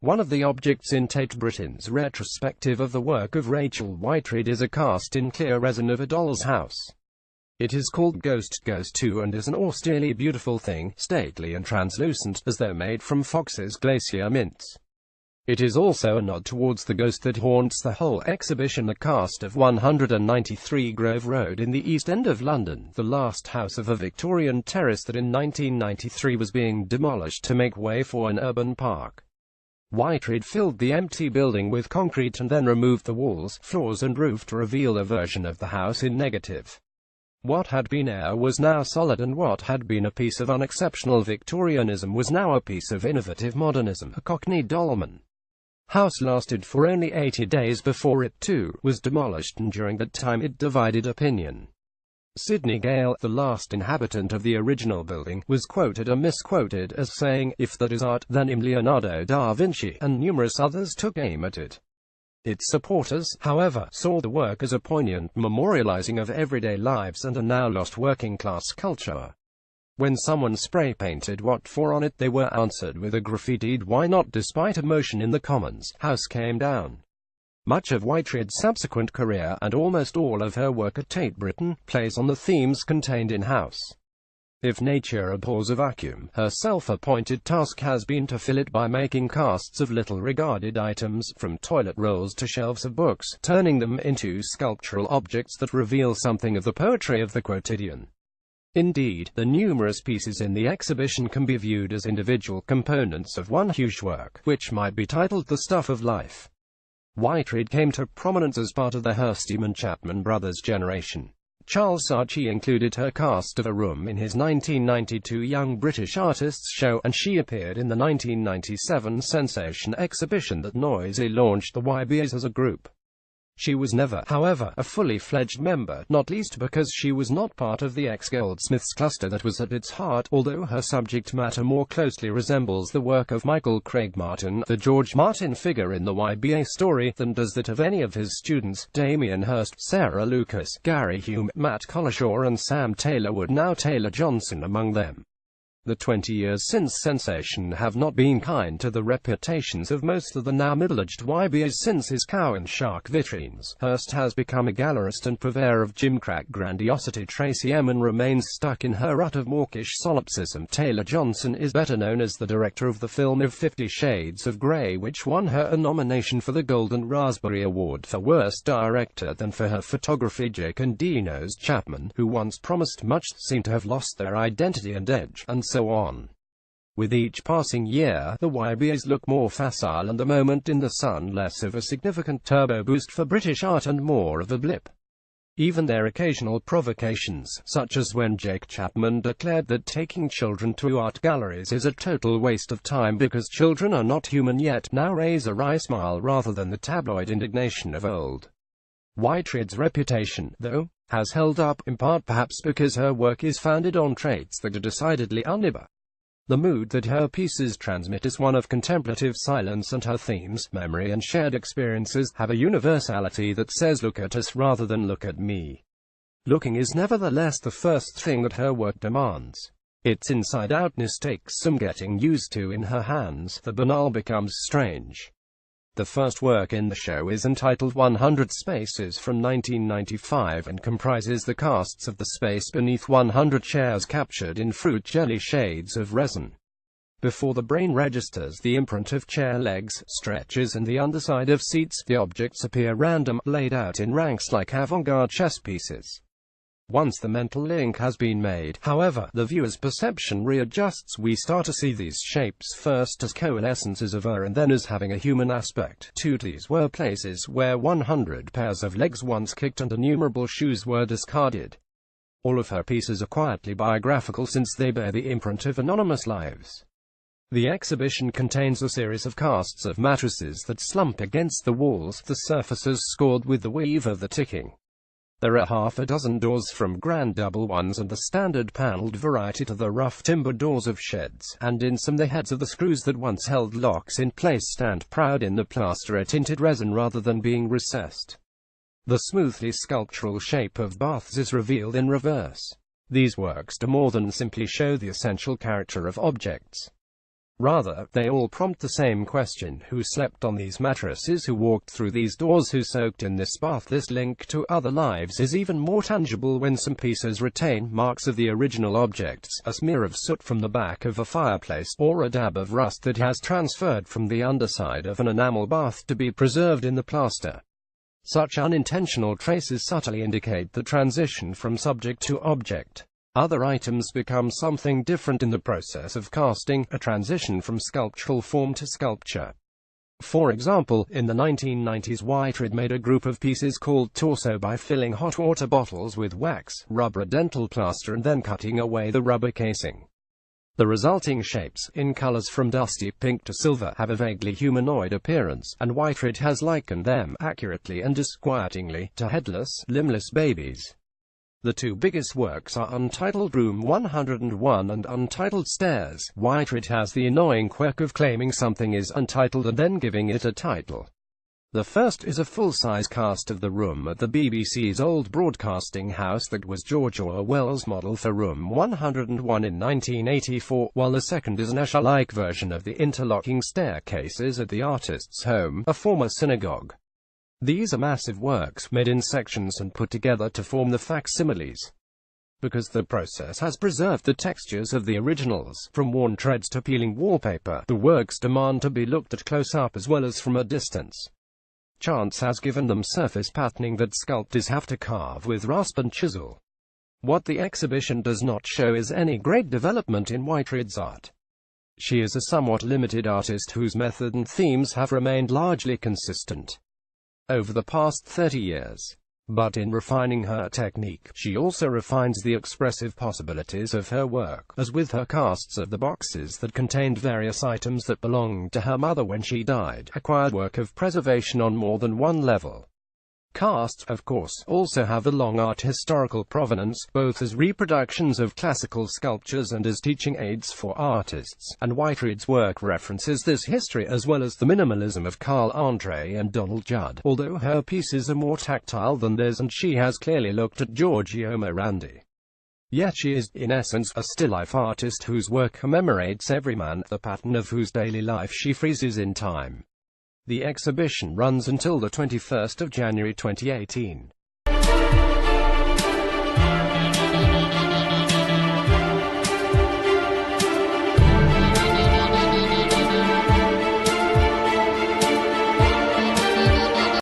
One of the objects in Tate Britain's retrospective of the work of Rachel Whiteread is a cast-in clear resin of a doll's house. It is called Ghost Goes To and is an austerely beautiful thing, stately and translucent, as though made from Fox's glacier mints. It is also a nod towards the ghost that haunts the whole exhibition, a cast of 193 Grove Road in the East End of London, the last house of a Victorian terrace that in 1993 was being demolished to make way for an urban park. Whiteread filled the empty building with concrete and then removed the walls, floors and roof to reveal a version of the house in negative. What had been air was now solid, and what had been a piece of unexceptional Victorianism was now a piece of innovative modernism, a Cockney dolmen. House lasted for only 80 days before it, too, was demolished, and during that time it divided opinion. Sidney Gale, the last inhabitant of the original building, was quoted and misquoted as saying, "If that is art, then I'm Leonardo da Vinci," and numerous others took aim at it. Its supporters, however, saw the work as a poignant memorializing of everyday lives and a now lost working-class culture. When someone spray-painted what for on it, they were answered with a graffitied "Why not?" Despite a motion in the Commons, House came down. Much of Whiteread's subsequent career, and almost all of her work at Tate Britain, plays on the themes contained in House. If nature abhors a vacuum, her self-appointed task has been to fill it by making casts of little-regarded items, from toilet rolls to shelves of books, turning them into sculptural objects that reveal something of the poetry of the quotidian. Indeed, the numerous pieces in the exhibition can be viewed as individual components of one huge work, which might be titled The Stuff of Life. Whiteread came to prominence as part of the Hurstman-Chapman brothers' generation. Charles Saatchi included her cast of A Room in his 1992 Young British Artists show, and she appeared in the 1997 Sensation exhibition that noisily launched the YBAs as a group. She was never, however, a fully fledged member, not least because she was not part of the ex-Goldsmiths cluster that was at its heart, although her subject matter more closely resembles the work of Michael Craig Martin, the George Martin figure in the YBA story, than does that of any of his students, Damien Hirst, Sarah Lucas, Gary Hume, Matt Collishaw and Sam Taylor Wood, now Taylor Johnson among them. The 20 years since Sensation have not been kind to the reputations of most of the now middle-aged YBAs since his cow and shark vitrines. Hirst has become a gallerist and purveyor of gimcrack grandiosity. Tracy Emin remains stuck in her rut of mawkish solipsism. Taylor Johnson is better known as the director of the film of 50 Shades of Grey, which won her a nomination for the Golden Raspberry Award for Worst Director, than for her photography. Jake and Dino's Chapman, who once promised much, seem to have lost their identity and edge, and so on. With each passing year, the YBAs look more facile and the moment in the sun less of a significant turbo boost for British art and more of a blip. Even their occasional provocations, such as when Jake Chapman declared that taking children to art galleries is a total waste of time because children are not human yet, now raise a wry smile rather than the tabloid indignation of old. Whiteread's reputation, though, has held up, in part perhaps because her work is founded on traits that are decidedly unIBA. The mood that her pieces transmit is one of contemplative silence, and her themes, memory and shared experiences, have a universality that says look at us rather than look at me. Looking is nevertheless the first thing that her work demands. Its inside-outness takes some getting used to. In her hands, the banal becomes strange. The first work in the show is entitled 100 Spaces from 1995 and comprises the casts of the space beneath 100 chairs captured in fruit jelly shades of resin. Before the brain registers the imprint of chair legs, stretchers and the underside of seats, the objects appear random, laid out in ranks like avant-garde chess pieces. Once the mental link has been made, however, the viewer's perception readjusts. We start to see these shapes first as coalescences of air and then as having a human aspect. These were places where 100 pairs of legs once kicked and innumerable shoes were discarded. All of her pieces are quietly biographical since they bear the imprint of anonymous lives. The exhibition contains a series of casts of mattresses that slump against the walls, the surfaces scored with the weave of the ticking. There are half a dozen doors, from grand double ones and the standard panelled variety to the rough timber doors of sheds, and in some the heads of the screws that once held locks in place stand proud in the plaster-tinted resin rather than being recessed. The smoothly sculptural shape of baths is revealed in reverse. These works do more than simply show the essential character of objects. Rather, they all prompt the same question: who slept on these mattresses, who walked through these doors, who soaked in this bath? This link to other lives is even more tangible when some pieces retain marks of the original objects, a smear of soot from the back of a fireplace, or a dab of rust that has transferred from the underside of an enamel bath to be preserved in the plaster. Such unintentional traces subtly indicate the transition from subject to object. Other items become something different in the process of casting, a transition from sculptural form to sculpture. For example, in the 1990s, Whiteread made a group of pieces called Torso by filling hot water bottles with wax, rubber, dental plaster, and then cutting away the rubber casing. The resulting shapes, in colors from dusty pink to silver, have a vaguely humanoid appearance, and Whiteread has likened them, accurately and disquietingly, to headless, limbless babies. The two biggest works are Untitled Room 101 and Untitled Stairs. Whiteread has the annoying quirk of claiming something is untitled and then giving it a title. The first is a full-size cast of the room at the BBC's old broadcasting house that was George Orwell's model for Room 101 in 1984, while the second is an Escher-like version of the interlocking staircases at the artist's home, a former synagogue. These are massive works, made in sections and put together to form the facsimiles. Because the process has preserved the textures of the originals, from worn treads to peeling wallpaper, the works demand to be looked at close up as well as from a distance. Chance has given them surface patterning that sculptors have to carve with rasp and chisel. What the exhibition does not show is any great development in Whiteread's art. She is a somewhat limited artist whose method and themes have remained largely consistent over the past 30 years. But in refining her technique, she also refines the expressive possibilities of her work, as with her casts of the boxes that contained various items that belonged to her mother when she died, acquired work of preservation on more than one level. Casts, of course, also have a long art historical provenance, both as reproductions of classical sculptures and as teaching aids for artists, and Whiteread's work references this history as well as the minimalism of Carl Andre and Donald Judd, although her pieces are more tactile than theirs and she has clearly looked at Giorgio Morandi. Yet she is, in essence, a still-life artist whose work commemorates every man, the pattern of whose daily life she freezes in time. The exhibition runs until the 21st of January 2018.